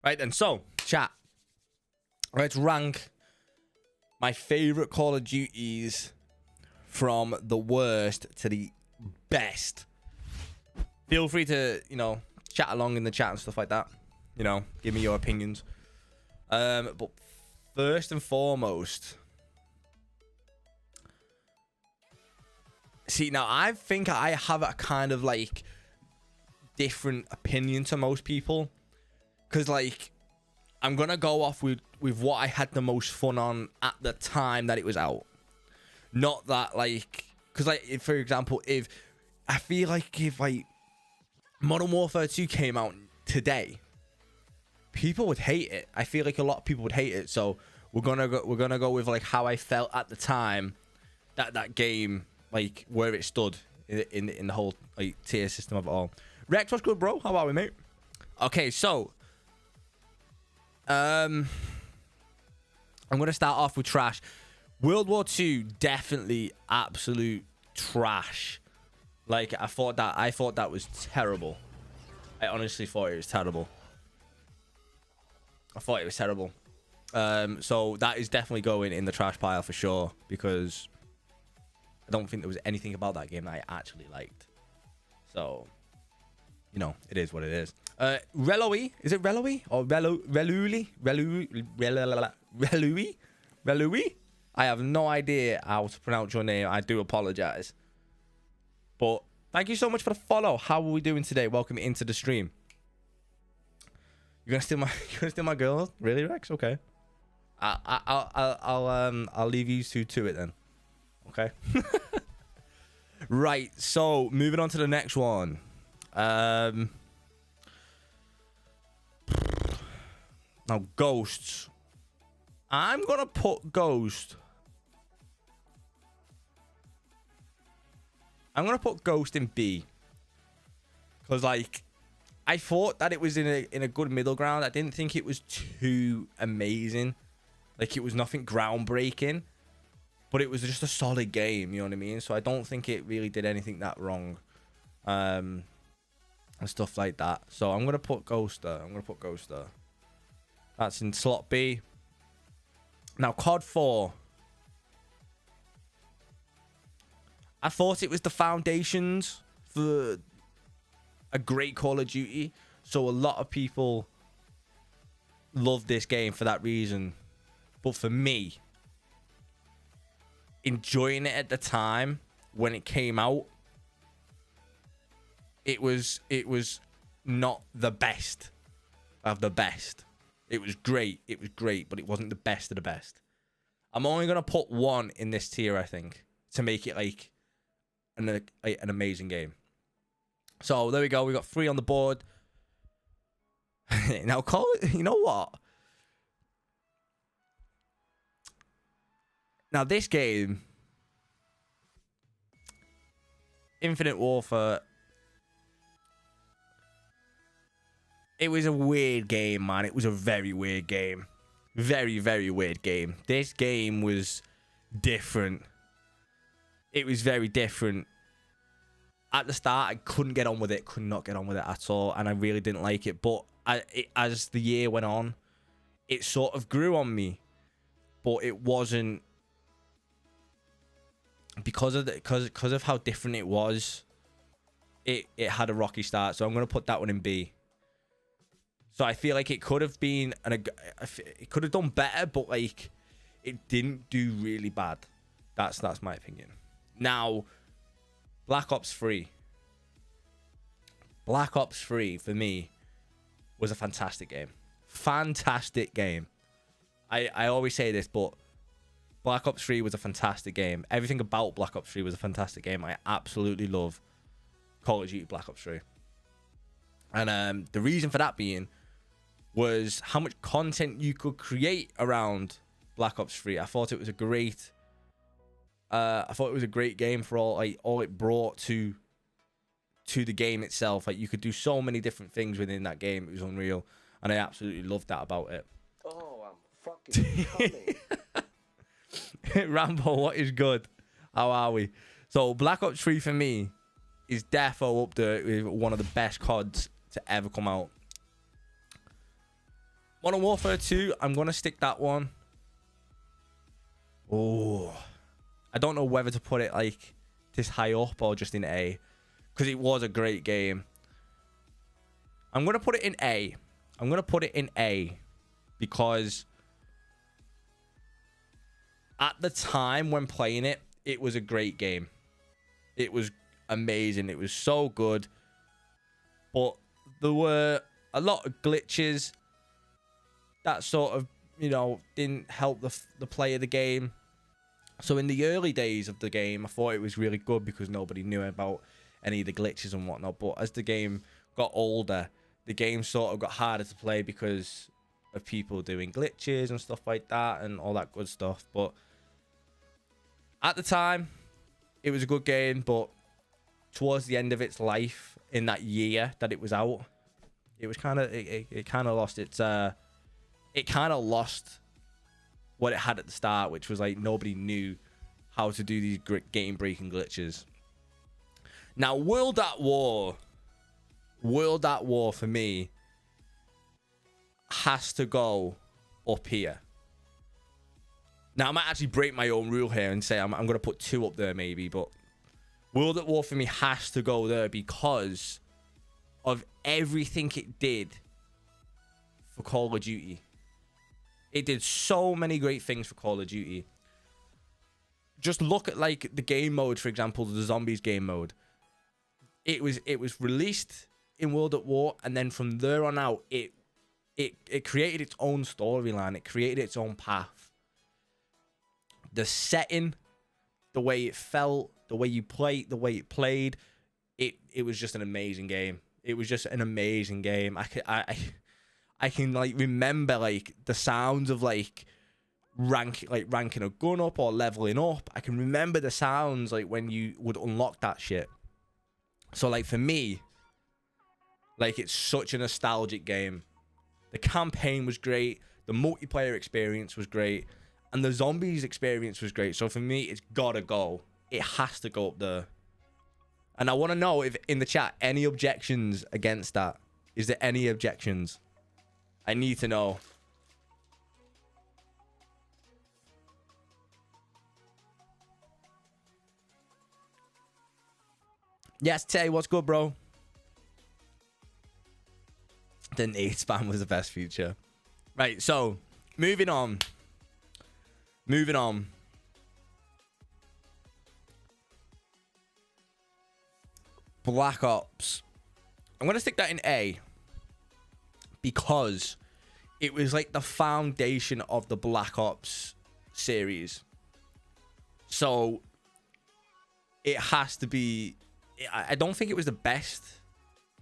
Right then, so chat. Let's rank my favorite Call of Duties from the worst to the best. Feel free to, chat along in the chat and stuff like that. Give me your opinions. But first and foremost, see, now I think I have a kind of like different opinion to most people, because like I'm gonna go off with what I had the most fun on at the time that it was out, not that like, because like if, for example, if I feel like if like Modern Warfare 2 came out today, people would hate it. I feel like a lot of people would hate it. So we're gonna go with like how I felt at the time that game, like where it stood in the whole like tier system of it all. Rex, what's good, bro? How are we, mate? Okay, so I'm gonna start off with trash. World War II, definitely absolute trash. Like I thought that was terrible. I honestly thought it was terrible. So that is definitely going in the trash pile for sure, because I don't think there was anything about that game that I actually liked. So, it is what it is. Reloy, is it Reloy or Relui? I have no idea how to pronounce your name. I do apologize. But thank you so much for the follow. How are we doing today? Welcome into the stream. You're gonna steal my girl? Really, Rex? Okay. I'll leave you two to it then. Okay. Right. So moving on to the next one. Now Ghosts. I'm gonna put Ghost. I'm gonna put Ghost in B, because like I thought that it was in a good middle ground. I didn't think it was too amazing. Like it was nothing groundbreaking, but it was just a solid game. You know what I mean? So I don't think it really did anything that wrong, and stuff like that. So I'm gonna put Ghost there. That's in slot B. Now COD 4. I thought it was the foundations for a great Call of Duty, so a lot of people love this game for that reason. But for me, enjoying it at the time when it came out, it was not the best of the best. It was great, but it wasn't the best of the best. I'm only gonna put one in this tier, I think, to make it like an amazing game. So there we go. We got 3 on the board. Now call it. You know what? Now this game, Infinite Warfare, it was a weird game, man. It was a very weird game. Very, very weird game. This game was different. It was very different. At the start, I couldn't get on with it. Could not get on with it at all. And I really didn't like it. But as the year went on, it sort of grew on me. But it wasn't... Because of how different it was, it had a rocky start. So I'm going to put that one in B. So I feel like it could have been... it could have done better, but like it didn't do really bad. That's my opinion. Now... Black Ops 3. Black Ops 3, for me, was a fantastic game. Fantastic game. I always say this, but Black Ops 3 was a fantastic game. Everything about Black Ops 3 was a fantastic game. I absolutely love Call of Duty Black Ops 3. And the reason for that being was how much content you could create around Black Ops 3. I thought it was a great... I thought it was a great game for all it brought to the game itself. Like you could do so many different things within that game. It was unreal, and I absolutely loved that about it. Oh, I'm fucking coming. Rambo, what is good? How are we? So Black Ops 3 for me is defo up there with one of the best CODs to ever come out. Modern Warfare 2, I'm going to stick that one. Oh, I don't know whether to put it like this high up or just in A, because it was a great game. I'm going to put it in A. I'm going to put it in A because at the time when playing it, it was a great game. It was amazing. It was so good. But there were a lot of glitches that sort of, didn't help the play of the game. So in the early days of the game, I thought it was really good because nobody knew about any of the glitches and whatnot. But as the game got older, the game sort of got harder to play because of people doing glitches and stuff like that and all that good stuff. But at the time, it was a good game, but towards the end of its life, in that year that it was out, it was kind of it kind of lost its it kind of lost what it had at the start, which was like nobody knew how to do these game breaking glitches. Now, World at War for me has to go up here. Now, I might actually break my own rule here and say I'm going to put 2 up there maybe, but World at War for me has to go there because of everything it did for Call of Duty. It did so many great things for Call of Duty. Just look at like the game mode, for example, the zombies game mode. It was released in World at War, and then from there on out, it created its own storyline. It created its own path. The setting, the way it felt, the way you played, the way it played, it was just an amazing game. It was just an amazing game. I can like remember like the sounds of like ranking a gun up or leveling up. I can remember the sounds like when you would unlock that shit. So like for me, like it's such a nostalgic game. The campaign was great, the multiplayer experience was great, and the zombies experience was great. So for me, it's gotta go. It has to go up there. And I want to know if in the chat any objections against that. Is there any objections? I need to know. Yes, Tay, what's good, bro? The Nate spam was the best feature. Right, so moving on. Black Ops. I'm going to stick that in A because it was like the foundation of the Black Ops series. So it has to be... I don't think it was the best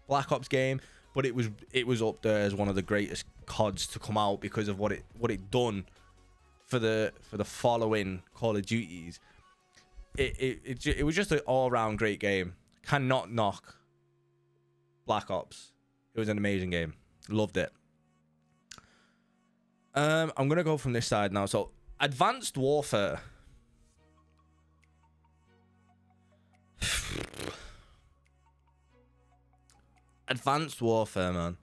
Black Ops game, but it was up there as one of the greatest CODs to come out because of what it done for the following Call of Duties. It was just an all-round great game. Cannot knock Black Ops. It was an amazing game. Loved it. I'm gonna go from this side now. So Advanced Warfare. Advanced Warfare, man.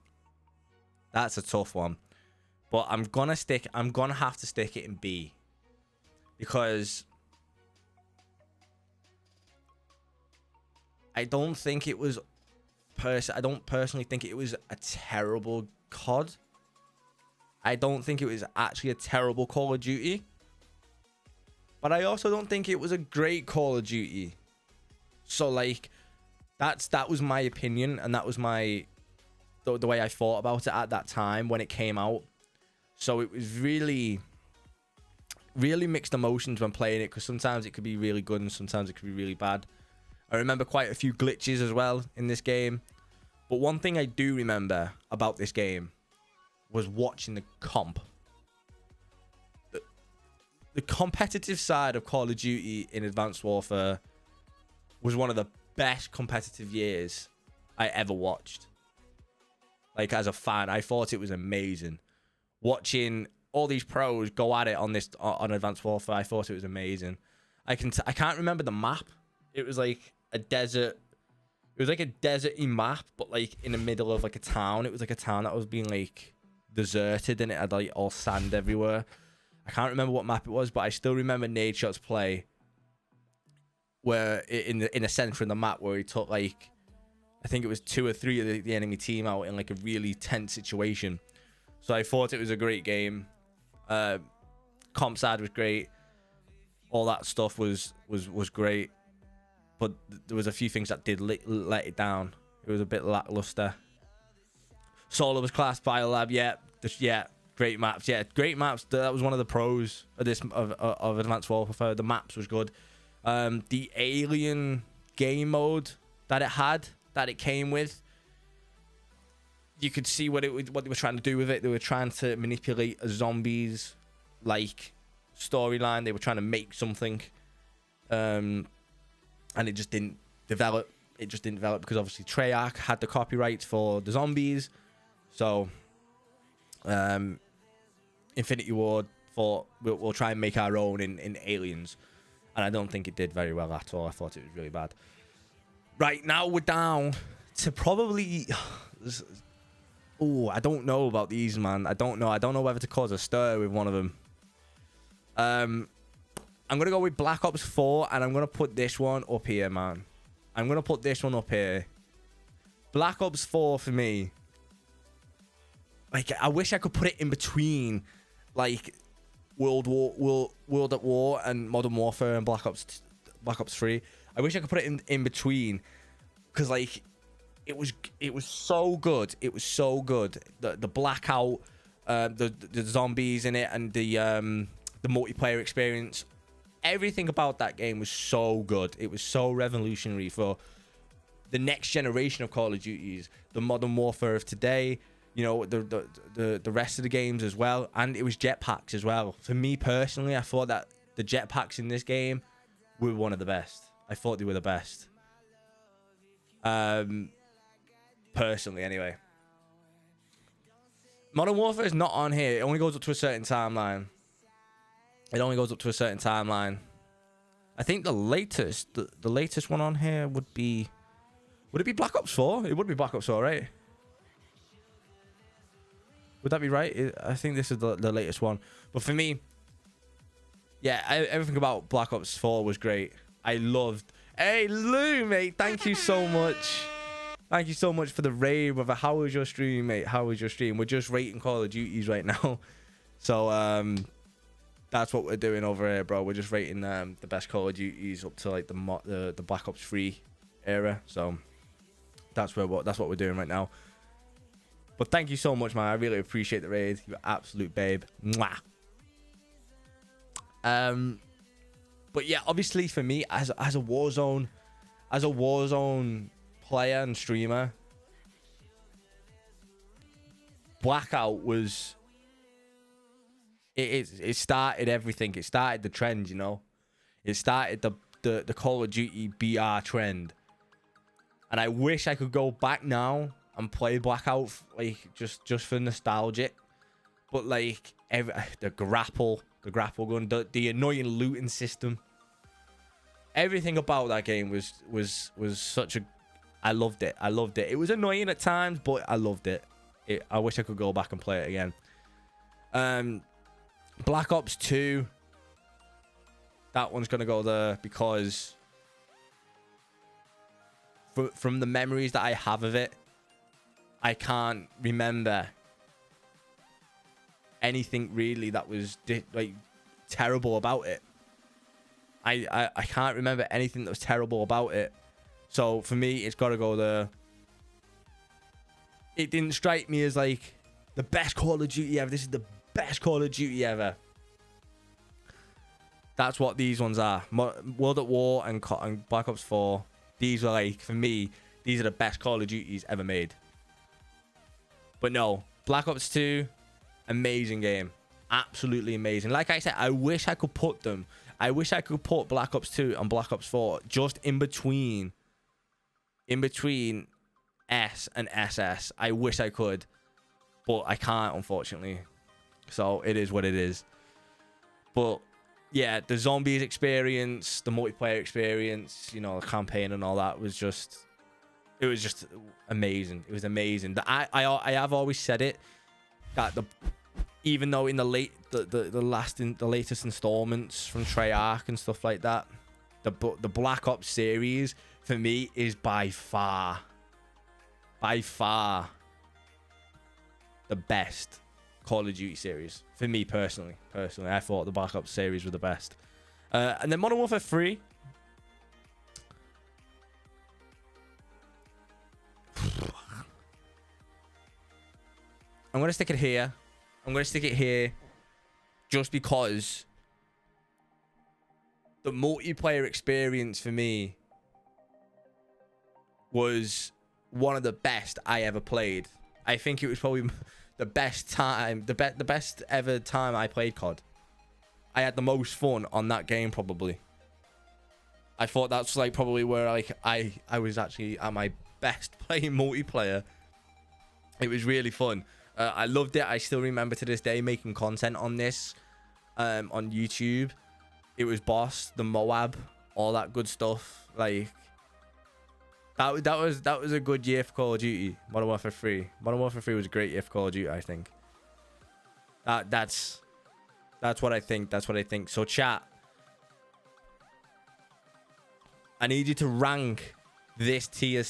That's a tough one. But I'm gonna have to stick it in B. Because I don't think it was I don't personally think it was a terrible COD. I don't think it was actually a terrible Call of Duty. But I also don't think it was a great Call of Duty. So like that was my opinion, and that was the way I thought about it at that time when it came out. So it was really mixed emotions when playing it, because sometimes it could be really good and sometimes it could be really bad. I remember quite a few glitches as well in this game. But one thing I do remember about this game was watching the comp. The competitive side of Call of Duty in Advanced Warfare was one of the best competitive years I ever watched. Like, as a fan, I thought it was amazing. Watching all these pros go at it on Advanced Warfare, I thought it was amazing. I can't remember the map. It was like a desert. It was like a deserty map, but like in the middle of like a town. It was like a town that was being like deserted and it had like all sand everywhere. I can't remember what map it was, but I still remember Nadeshot's play where in the center of the map where he took like, I think it was 2 or 3 of the enemy team out in like a really tense situation. So I thought it was a great game. Comp side was great. All that stuff was great. But there was a few things that did let it down. It was a bit lackluster. Solo was class. Biolab, yeah, great maps. Yeah, great maps. That was one of the pros of this of Advanced Warfare. The maps was good. The alien game mode that it came with, you could see what they were trying to do with it. They were trying to manipulate a zombies like storyline. They were trying to make something, and it just didn't develop. It just didn't develop because obviously Treyarch had the copyrights for the zombies. So Infinity Ward thought we'll try and make our own in Aliens, and I don't think it did very well at all. I thought it was really bad. Right, now we're down to probably... Oh, I don't know about these, man. I don't know whether to cause a stir with one of them. I'm going to go with Black Ops 4, and I'm going to put this one up here, man. I'm going to put this one up here. Black Ops 4 for me. Like, I wish I could put it in between, like, World at War and Modern Warfare and Black Ops 3. I wish I could put it in between, because like it was so good. It was so good. The blackout, the zombies in it, and the multiplayer experience. Everything about that game was so good. It was so revolutionary for the next generation of Call of Duties, the Modern Warfare of today. You know, the rest of the games as well, and it was jetpacks as well. For me personally, I thought that the jetpacks in this game were one of the best. I thought they were the best. Personally, anyway. Modern Warfare is not on here. It only goes up to a certain timeline. I think the latest one on here would be... Would it be Black Ops 4? It would be Black Ops 4, right? Would that be right? I think this is the latest one. But for me, yeah, everything about Black Ops 4 was great. I loved... Hey, Lou, mate. Thank you so much. Thank you so much for the raid, brother. How was your stream, mate? How was your stream? We're just rating Call of Duties right now. So, that's what we're doing over here, bro. We're just rating the best Call of Duties up to, like, the Black Ops 3 era. So, that's what we're doing right now. But thank you so much, man. I really appreciate the raid. You're an absolute babe. Mwah. But yeah, obviously for me as a Warzone player and streamer, Blackout was it started everything. It started the trend, you know. It started the Call of Duty BR trend. And I wish I could go back now and play Blackout, like just for nostalgic. But like the grapple gun, the annoying looting system, everything about that game was such a... I loved it. It was annoying at times, but I loved it. I wish I could go back and play it again. Black Ops 2, that one's gonna go there because from the memories that I have of it, I can't remember anything really that was like terrible about it. I can't remember anything that was terrible about it. So for me, it's got to go there. It didn't strike me as like the best Call of Duty ever. This is the best Call of Duty ever. That's what these ones are. World at War and Black Ops 4. These are like, for me, these are the best Call of Duties ever made. But no, Black Ops 2, amazing game. Absolutely amazing. Like I said, I wish I could put them. I wish I could put Black Ops 2 and Black Ops 4 just in between S and SS. I wish I could, but I can't, unfortunately. So it is what it is. But yeah, the zombies experience, the multiplayer experience, you know, the campaign and all that was just... It was just amazing. It was amazing. I have always said it. that even though in the latest installments from Treyarch and stuff like that, the Black Ops series for me is by far the best Call of Duty series for me personally. I thought the Black Ops series were the best. And then Modern Warfare 3. I'm going to stick it here. Just because the multiplayer experience for me was one of the best I ever played. I think it was probably the best time, the best ever time I played COD. I had the most fun on that game probably. I thought that's like probably where like I was actually at my best playing multiplayer. It was really fun. I loved it. I still remember to this day making content on this on YouTube. It was Boss, the Moab, all that good stuff. Like that was a good year for Call of Duty. Modern Warfare 3. Modern Warfare 3 was a great year for Call of Duty, I think. That's what I think. That's what I think. So chat, I need you to rank this tier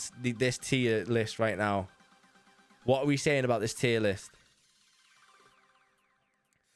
list right now. What are we saying about this tier list?